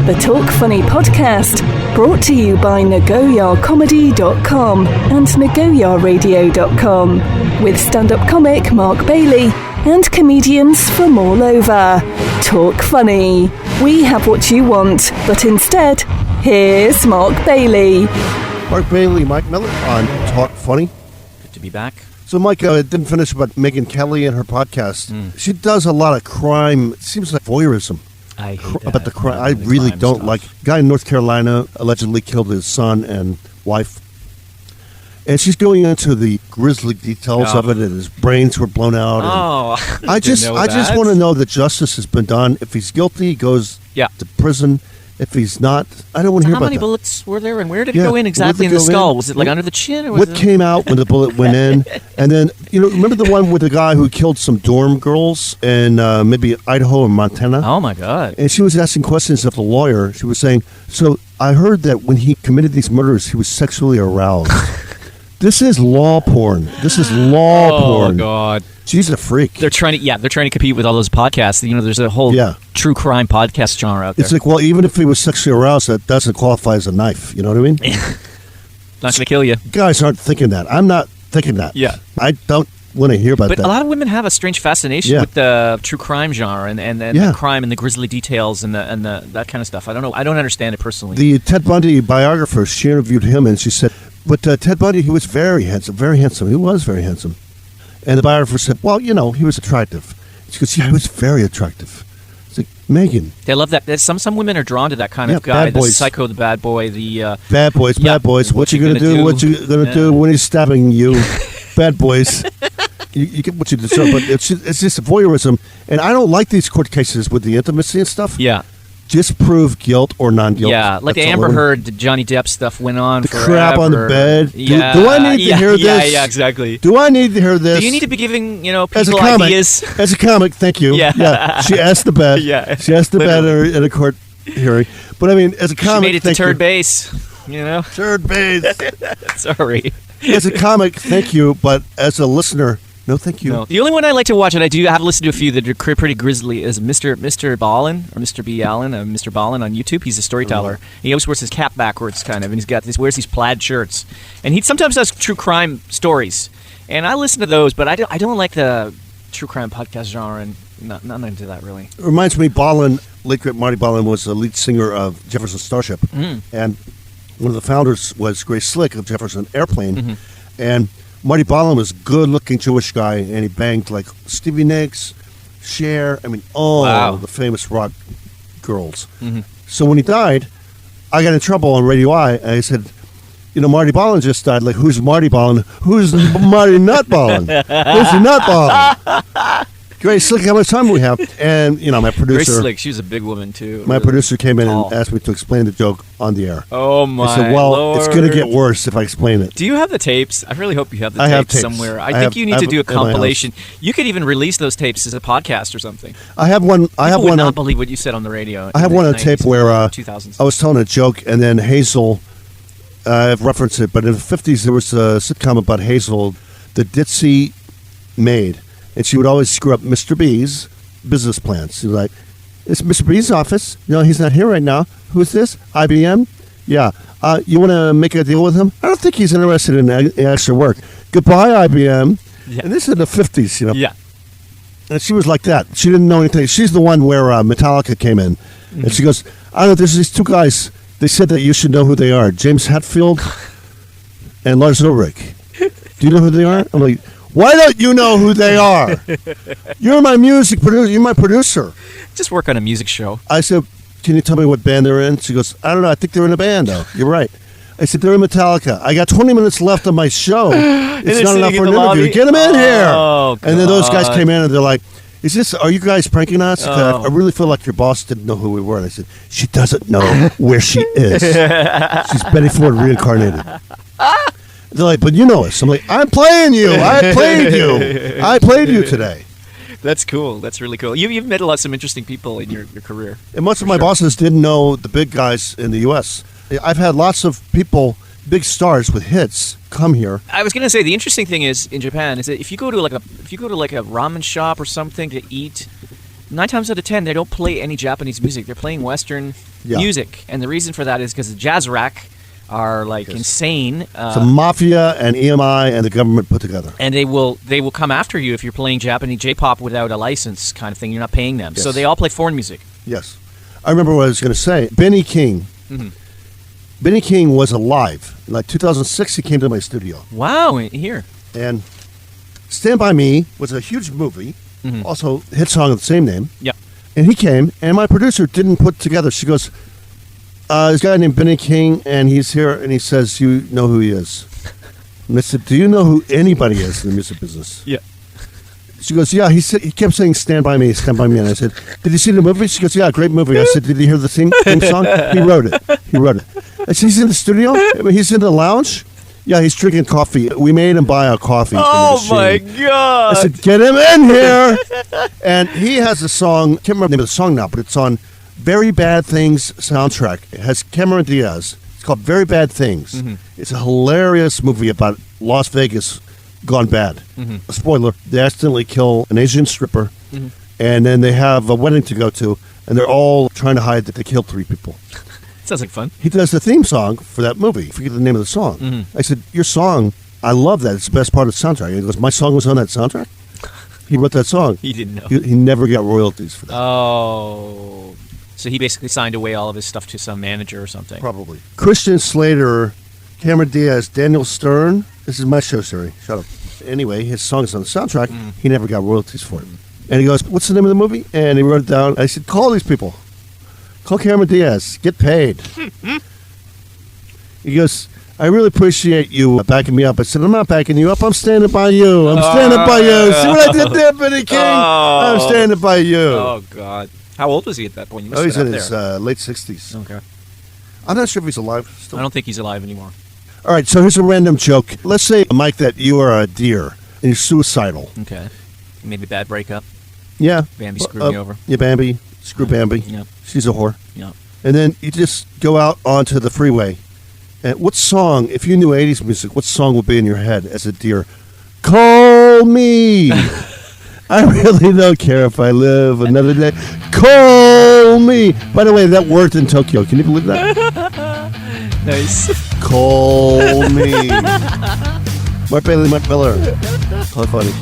the Talk Funny podcast, brought to you by NagoyaComedy.com and NagoyaRadio.com, with stand-up comic Mark Bailey and comedians from all over. Talk Funny. We have what you want, but instead, here's Mark Bailey. Mark Bailey, Mike Miller on Talk Funny. Good to be back. So, Mike, I didn't finish about Megyn Kelly and her podcast. She does a lot of crime. It seems like voyeurism. I hate that. About the crime. I really don't stuff. like. A guy in North Carolina allegedly killed his son and wife. And she's going into the grisly details of it, and his brains were blown out. I just want to know that justice has been done. If he's guilty, he goes to prison. If he's not, I don't want to hear about that. How many bullets were there, and where did it go in exactly in the skull? Was it like under the chin? Or what came out when the bullet went in? And then, remember the one with the guy who killed some dorm girls in maybe Idaho or Montana? Oh, my God. And she was asking questions of the lawyer. She was saying, so I heard that when he committed these murders, he was sexually aroused. This is law porn. This is law porn. Oh, God. She's a freak. They're trying to compete with all those podcasts. There's a whole true crime podcast genre out there. It's like, well, even if he was sexually aroused, that doesn't qualify as a knife. You know what I mean? Not going to kill you. Guys aren't thinking that. I'm not thinking that. Yeah. I don't want to hear about that. But a lot of women have a strange fascination with the true crime genre and the crime and the grisly details and the that kind of stuff. I don't know. I don't understand it personally. The Ted Bundy biographer, she interviewed him, and she said, but Ted Bundy, he was very handsome, very handsome. He was very handsome. And the biographer said, well, he was attractive. She goes, yeah, he was very attractive. It's like, Megyn. They love that. Some women are drawn to that kind of guy. The psycho, the bad boy, the... Bad boys. What you going to do? What you going to do when he's stabbing you? Bad boys. You get what you deserve. But it's just voyeurism. And I don't like these court cases with the intimacy and stuff. Yeah. Just prove guilt or non-guilt. Yeah, like the Amber Heard, Johnny Depp stuff went on forever. The crap on the bed. Yeah. Do I need to hear this? Yeah, exactly. Do I need to hear this? Do you need to be giving, people ideas? As a comic, thank you. Yeah. She asked the bed. Yeah. She asked the bed in a court hearing. But I mean, as a comic, she made it to third base, Third base. Sorry. As a comic, thank you. But as a listener, no, thank you. No. The only one I like to watch, and I do have listened to a few that are pretty grisly, is Mr. Ballin, or Mr. B. Allen, Mr. Ballin on YouTube. He's a storyteller. He always wears his cap backwards, kind of, and wears these plaid shirts. And he sometimes does true crime stories. And I listen to those, but I don't like the true crime podcast genre, and not into that, really. It reminds me, Ballin, late great Marty Ballin, was the lead singer of Jefferson Starship. And one of the founders was Grace Slick of Jefferson Airplane. And Marty Ballin was a good-looking Jewish guy, and he banged like Stevie Nicks, Cher, the famous rock girls. So when he died, I got in trouble on Radio I, and I said, Marty Ballin just died. Like, who's Marty Ballin? Who's Marty Nut Ballin? Who's the Nut Ballin? Grace Slick, how much time do we have? And, my producer... Grace Slick, she was a big woman, too. My producer came in and asked me to explain the joke on the air. Oh, my I said, Lord. It's going to get worse if I explain it. Do you have the tapes? I really hope you have the tapes somewhere. I think you need to do a compilation. You could even release those tapes as a podcast or something. I have one. I would not believe what you said on the radio. I have one on tape where 2000s. I was telling a joke, and then Hazel, I've referenced it, but in the 50s there was a sitcom about Hazel, the ditzy maid. And she would always screw up Mr. B's business plans. She was like, it's Mr. B's office. No, he's not here right now. Who's this? IBM? Yeah. You want to make a deal with him? I don't think he's interested in extra work. Goodbye, IBM. Yeah. And this is in the 50s, Yeah. And she was like that. She didn't know anything. She's the one where Metallica came in. And she goes, I don't know, there's these two guys. They said that you should know who they are. James Hetfield and Lars Ulrich. Do you know who they are? I'm like, why don't you know who they are? You're my music producer. You're my producer. Just work on a music show. I said, can you tell me what band they're in? She goes, I don't know. I think they're in a band, though. You're right. I said, they're in Metallica. I got 20 minutes left on my show. It's not enough for an interview. Get them in here. God. And then those guys came in, and they're like, are you guys pranking us? I really feel like your boss didn't know who we were. And I said, she doesn't know where she is. She's Betty Ford reincarnated. They're like, but you know us. I'm like, I'm playing you. I played you. I played you today. That's cool. That's really cool. You've met some interesting people in your career. And most of my bosses didn't know the big guys in the U.S. I've had lots of people, big stars with hits, come here. I was going to say the interesting thing is in Japan is that if you go to like a ramen shop or something to eat, 9 times out of 10, they don't play any Japanese music. They're playing Western music. And the reason for that is because the jazz rack are insane. So mafia and EMI and the government put together. And they will come after you if you're playing Japanese J-pop without a license kind of thing. You're not paying them. Yes. So they all play foreign music. Yes. I remember what I was going to say. Benny King. Mm-hmm. Benny King was alive. In 2006, he came to my studio. Wow, here. And Stand By Me was a huge movie. Mm-hmm. Also, hit song of the same name. Yeah. And he came, and my producer didn't put together. She goes, there's a guy named Benny King, and he's here, and he says, you know who he is. And I said, do you know who anybody is in the music business? Yeah. She goes, yeah, he kept saying, Stand By Me, Stand By Me. And I said, did you see the movie? She goes, yeah, great movie. I said, did you hear the theme song? He wrote it. I said, he's in the studio? He's in the lounge? Yeah, he's drinking coffee. We made him buy a coffee. Oh, my God. I said, get him in here. And he has a song, I can't remember the name of the song now, but it's on Very Bad Things soundtrack. It has Cameron Diaz. It's called Very Bad Things. Mm-hmm. It's a hilarious movie about Las Vegas gone bad. Mm-hmm. A spoiler, they accidentally kill an Asian stripper, mm-hmm. and then they have a wedding to go to, and they're all trying to hide that they killed 3 people. Sounds like fun. He does the theme song for that movie. I forget the name of the song. Mm-hmm. I said, your song, I love that. It's the best part of the soundtrack. He goes, my song was on that soundtrack? He wrote that song. He didn't know. He never got royalties for that. Oh. So he basically signed away all of his stuff to some manager or something. Probably. Christian Slater, Cameron Diaz, Daniel Stern. This is my show, Siri. Shut up. Anyway, his song is on the soundtrack. Mm. He never got royalties for it. And he goes, what's the name of the movie? And he wrote it down. I said, call these people. Call Cameron Diaz. Get paid. He goes, I really appreciate you backing me up. I said, I'm not backing you up. I'm standing by you. I'm standing by you. See what I did there, Benny King? I'm standing by you. Oh, God. How old was he at that point? He's in his late 60s. Okay. I'm not sure if he's alive still. I don't think he's alive anymore. All right, so here's a random joke. Let's say, Mike, that you are a deer and you're suicidal. Okay. Maybe bad breakup. Yeah. Bambi screwed me over. Yeah, Bambi. Screw Bambi. Yeah. She's a whore. Yeah. And then you just go out onto the freeway. And what song, if you knew 80s music, what song would be in your head as a deer? Call me. I really don't care if I live another day. Call me. By the way, that worked in Tokyo. Can you believe that? Nice. Call me. Mark Bailey, Mark Miller. How funny.